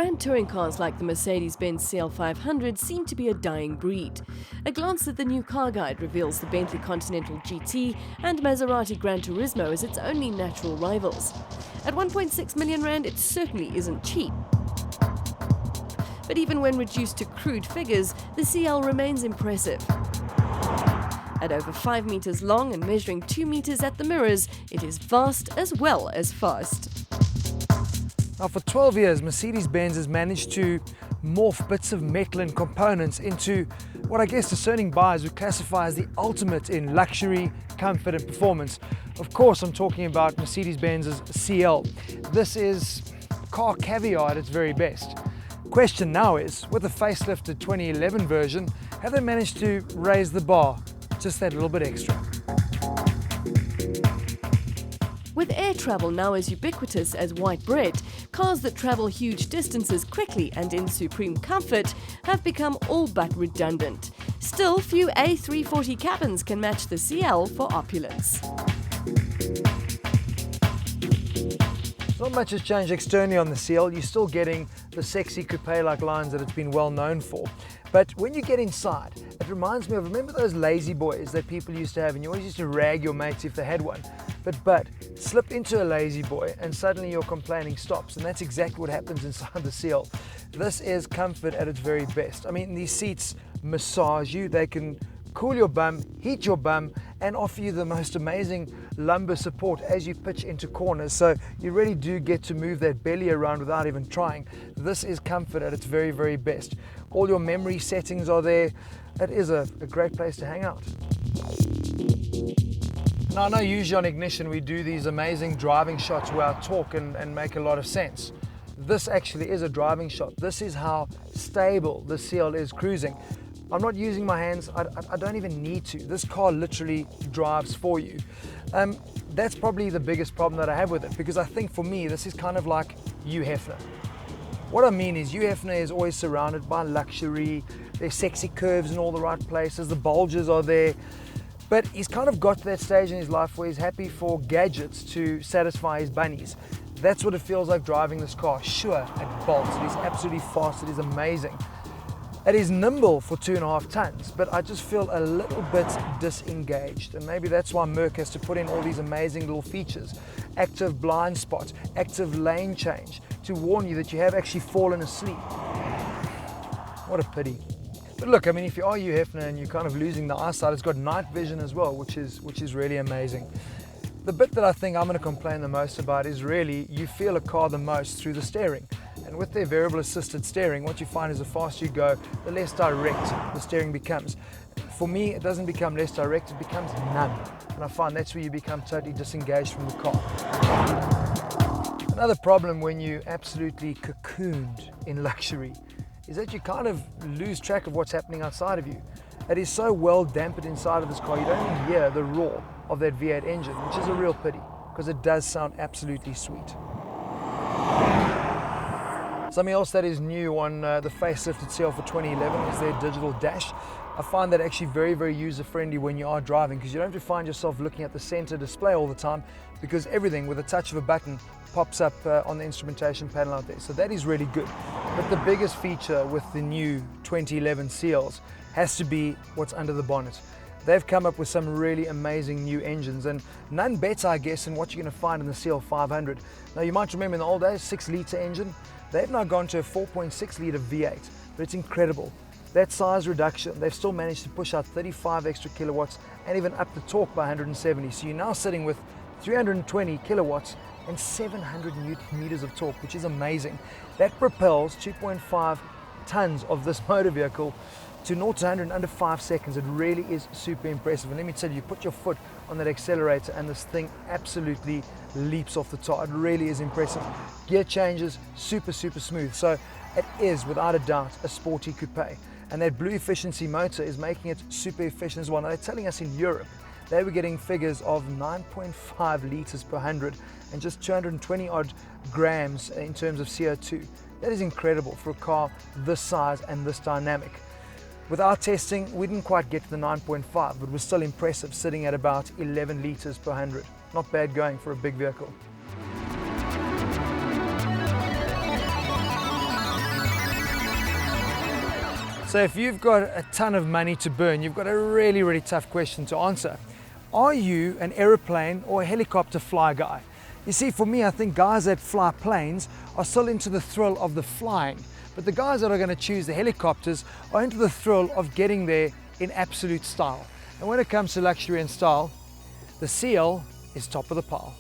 Grand touring cars like the Mercedes-Benz CL500 seem to be a dying breed. A glance at the new car guide reveals the Bentley Continental GT and Maserati Gran Turismo as its only natural rivals. At 1.6 million rand, it certainly isn't cheap. But even when reduced to crude figures, the CL remains impressive. At over 5 meters long and measuring 2 meters at the mirrors, it is vast as well as fast. Now, for 12 years, Mercedes-Benz has managed to morph bits of metal and components into what I guess discerning buyers would classify as the ultimate in luxury, comfort and performance. Of course, I'm talking about Mercedes-Benz's CL. This is car caviar at its very best. Question now is, with the facelifted 2011 version, have they managed to raise the bar just that little bit extra? With air travel now as ubiquitous as white bread, cars that travel huge distances quickly and in supreme comfort have become all but redundant. Still, few A340 cabins can match the CL for opulence. Not much has changed externally on the CL. You're still getting the sexy coupe-like lines that it's been well known for. But when you get inside, it reminds me of, remember those lazy boys that people used to have, and you always used to rag your mates if they had one. But slip into a lazy boy and suddenly your complaining stops, and that's exactly what happens inside the CL. This is comfort at its very best. I mean, these seats massage you, they can cool your bum, heat your bum, and offer you the most amazing lumbar support as you pitch into corners. So you really do get to move that belly around without even trying. This is comfort at its very, very best. All your memory settings are there. It is a great place to hang out. Now, I know usually on Ignition we do these amazing driving shots where I talk and make a lot of sense. This actually is a driving shot. This is how stable the CL is cruising. I'm not using my hands, I don't even need to. This car literally drives for you. That's probably the biggest problem that I have with it, because I think for me, this is kind of like Hugh Hefner. What I mean is Hugh Hefner is always surrounded by luxury, there's sexy curves in all the right places, the bulges are there, but he's kind of got to that stage in his life where he's happy for gadgets to satisfy his bunnies. That's what it feels like driving this car. Sure, it bolts, it is absolutely fast, it is amazing. It is nimble for 2.5 tons, but I just feel a little bit disengaged. And maybe that's why Merc has to put in all these amazing little features. Active blind spot, active lane change, to warn you that you have actually fallen asleep. What a pity. But look, I mean, if you are Hugh Hefner and you're kind of losing the eyesight, it's got night vision as well, which is really amazing. The bit that I think I'm going to complain the most about is really you feel a car the most through the steering. And with their variable assisted steering, what you find is the faster you go, the less direct the steering becomes. For me, it doesn't become less direct, it becomes numb. And I find that's where you become totally disengaged from the car. Another problem when you absolutely cocooned in luxury is that you kind of lose track of what's happening outside of you. It is so well dampened inside of this car, you don't even hear the roar of that V8 engine, which is a real pity, because it does sound absolutely sweet. Something else that is new on the facelifted CL for 2011 is their digital dash. I find that actually very, very user-friendly when you are driving, because you don't have to find yourself looking at the center display all the time, because everything with a touch of a button pops up on the instrumentation panel out there. So that is really good. But the biggest feature with the new 2011 CLs has to be what's under the bonnet. They've come up with some really amazing new engines, and none better, I guess, than what you're going to find in the CL500. Now, you might remember in the old days, 6-litre engine. They've now gone to a 4.6-litre V8, but it's incredible. That size reduction, they've still managed to push out 35 extra kilowatts and even up the torque by 170. So you're now sitting with 320 kilowatts and 700 newton meters of torque, which is amazing. That propels 2.5 tons of this motor vehicle to 0 to 100 in under 5 seconds. It really is super impressive. And let me tell you, you put your foot on that accelerator and this thing absolutely leaps off the top. It really is impressive. Gear changes, super, super smooth. So it is, without a doubt, a sporty coupe. And that Blue Efficiency motor is making it super efficient as well. Now, they're telling us in Europe, they were getting figures of 9.5 litres per 100 and just 220 odd grams in terms of CO2. That is incredible for a car this size and this dynamic. With our testing, we didn't quite get to the 9.5, but we're still impressive, sitting at about 11 litres per 100. Not bad going for a big vehicle. So if you've got a ton of money to burn, you've got a really, really tough question to answer. Are you an aeroplane or a helicopter fly guy? You see, for me, I think guys that fly planes are still into the thrill of the flying, but the guys that are going to choose the helicopters are into the thrill of getting there in absolute style. And when it comes to luxury and style, the CL is top of the pile.